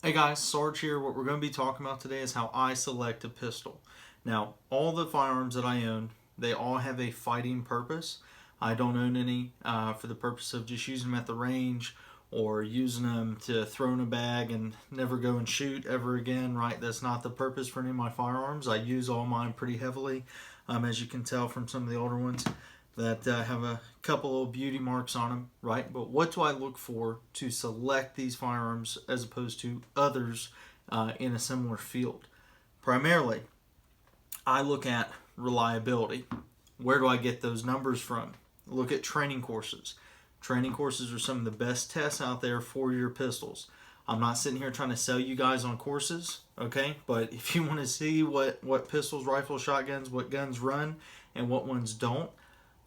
Hey guys, Sarge here. What we're going to be talking about today is how I select a pistol. Now, all the firearms that I own, they all have a fighting purpose. I don't own any for the purpose of just using them at the range or using them to throw in a bag and never go and shoot ever again, right? That's not the purpose for any of my firearms. I use all mine pretty heavily, as you can tell from some of the older ones that have a couple of beauty marks on them, right? But what do I look for to select these firearms as opposed to others in a similar field? Primarily, I look at reliability. Where do I get those numbers from? Look at training courses. Training courses are some of the best tests out there for your pistols. I'm not sitting here trying to sell you guys on courses, okay? But if you want to see what pistols, rifles, shotguns, what guns run and what ones don't,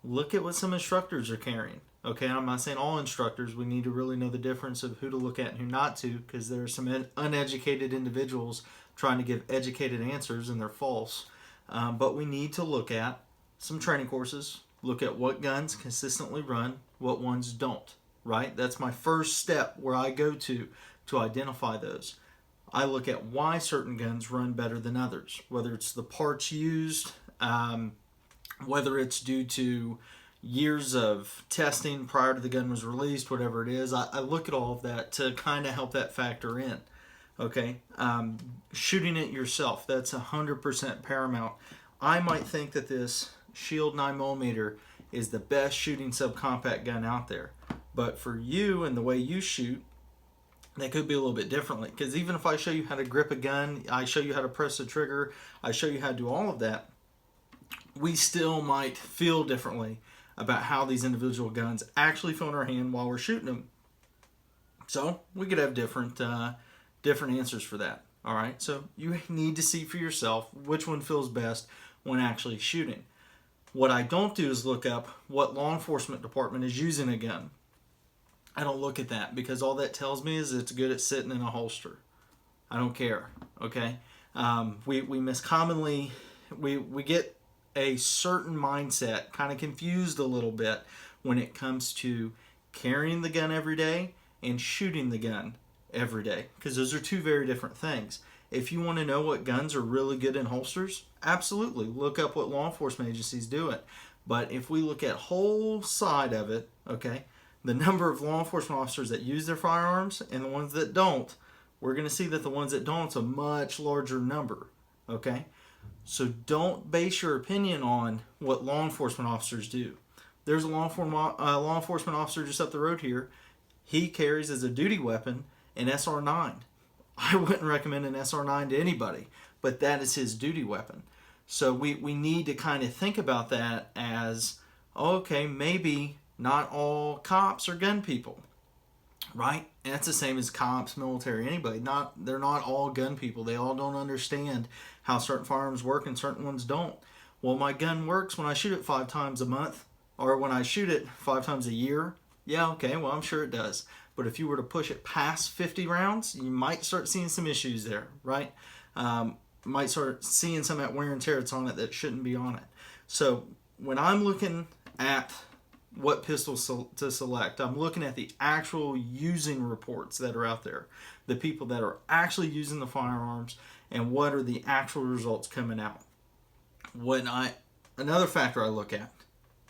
look at what some instructors are carrying. Okay, I'm not saying all instructors. We need to really know the difference of who to look at and who not to, because there are some uneducated individuals trying to give educated answers and they're false. But we need to look at some training courses, look at what guns consistently run, what ones don't, right? That's my first step where I go to identify those. I look at why certain guns run better than others, whether it's the parts used, whether it's due to years of testing prior to the gun was released, whatever it is. I look at all of that to kind of help that factor in. Okay, shooting it yourself, that's 100% paramount. I might think that this Shield 9mm is the best shooting subcompact gun out there, but for you and the way you shoot, that could be a little bit differently, because even if I show you how to grip a gun, I show you how to press the trigger, I show you how to do all of that, we still might feel differently about how these individual guns actually feel in our hand while we're shooting them. So we could have different answers for that. All right, so you need to see for yourself which one feels best when actually shooting. What I don't do is look up what law enforcement department is using a gun. I don't look at that, because all that tells me is it's good at sitting in a holster. I don't care. Okay, we miscommonly we get a certain mindset kind of confused a little bit when it comes to carrying the gun every day and shooting the gun every day, because those are two very different things. If you want to know what guns are really good in holsters, absolutely look up what law enforcement agencies do it. But if we look at whole side of it, okay, the number of law enforcement officers that use their firearms and the ones that don't, we're going to see that the ones that don't is a much larger number. Okay, so don't base your opinion on what law enforcement officers do. There's a law enforcement officer just up the road here. He carries as a duty weapon an SR9. I wouldn't recommend an SR9 to anybody, but that is his duty weapon. So we need to kind of think about that as, okay, maybe not all cops are gun people, right? And that's the same as cops, military, anybody. They're not all gun people. They all don't understand how certain firearms work and certain ones don't. Well, my gun works when I shoot it 5 times a month, or when I shoot it 5 times a year. Yeah, okay, well, I'm sure it does. But if you were to push it past 50 rounds, you might start seeing some issues there, right? Might start seeing some of that wear and tear that's on it that shouldn't be on it. So when I'm looking at what pistols to select, I'm looking at the actual using reports that are out there, the people that are actually using the firearms, and what are the actual results coming out. Another factor I look at,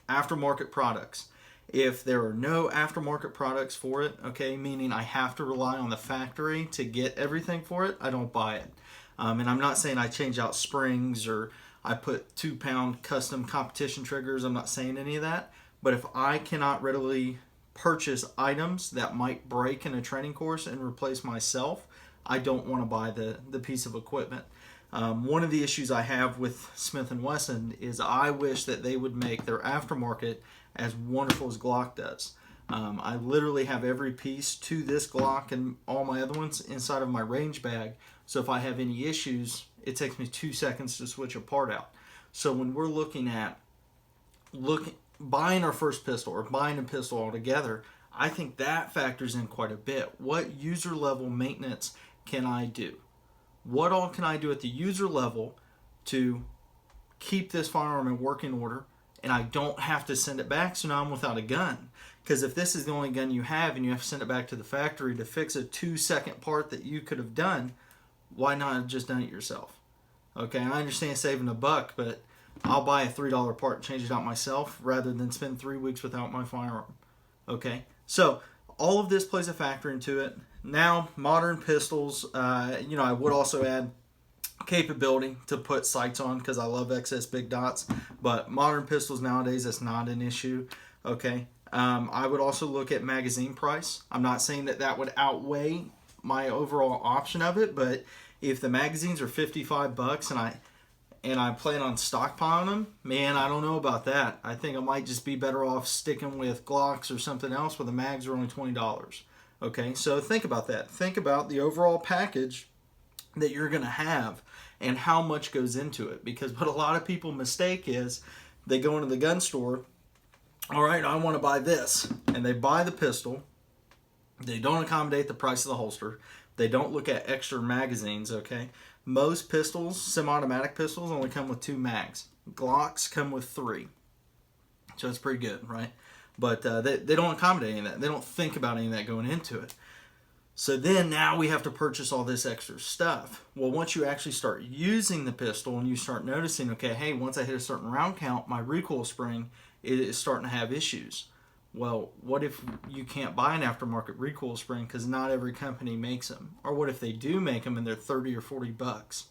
aftermarket products. If there are no aftermarket products for it, okay, meaning I have to rely on the factory to get everything for it, I don't buy it. And I'm not saying I change out springs or I put 2-pound custom competition triggers. I'm not saying any of that. But if I cannot readily purchase items that might break in a training course and replace myself, I don't want to buy the piece of equipment. One of the issues I have with Smith & Wesson is I wish that they would make their aftermarket as wonderful as Glock does. I literally have every piece to this Glock and all my other ones inside of my range bag. So if I have any issues, it takes me 2 seconds to switch a part out. So when we're looking at buying our first pistol or buying a pistol altogether, I think that factors in quite a bit. What user level maintenance can I do? What all can I do at the user level to keep this firearm in working order and I don't have to send it back, so now I'm without a gun. Because if this is the only gun you have and you have to send it back to the factory to fix a 2-second part that you could have done, why not have just done it yourself? Okay, I understand saving $1, but I'll buy a $3 part and change it out myself rather than spend 3 weeks without my firearm. Okay, so all of this plays a factor into it. Now, modern pistols, I would also add capability to put sights on because I love excess big dots, but modern pistols nowadays, that's not an issue. Okay, I would also look at magazine price. I'm not saying that would outweigh my overall option of it, but if the magazines are $55 and I plan on stockpiling them, man, I don't know about that. I think I might just be better off sticking with Glocks or something else where the mags are only $20. Okay, so think about that. Think about the overall package that you're going to have and how much goes into it. Because what a lot of people mistake is they go into the gun store, all right, I want to buy this, and they buy the pistol. They don't accommodate the price of the holster. They don't look at extra magazines, okay? Most pistols, semi-automatic pistols, only come with 2 mags. Glocks come with 3. So that's pretty good, right? But they don't accommodate any of that. They don't think about any of that going into it. So then now we have to purchase all this extra stuff. Well, once you actually start using the pistol and you start noticing, okay, hey, once I hit a certain round count, my recoil spring is starting to have issues. Well, what if you can't buy an aftermarket recoil spring because not every company makes them? Or what if they do make them and they're $30 or $40?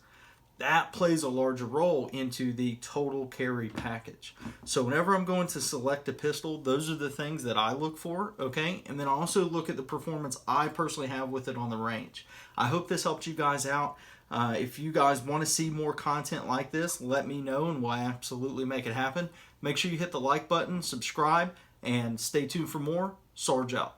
That plays a larger role into the total carry package. So whenever I'm going to select a pistol, those are the things that I look for, okay? And then I also look at the performance I personally have with it on the range. I hope this helped you guys out. If you guys want to see more content like this, let me know and we'll absolutely make it happen. Make sure you hit the like button, subscribe, and stay tuned for more. Sarge out.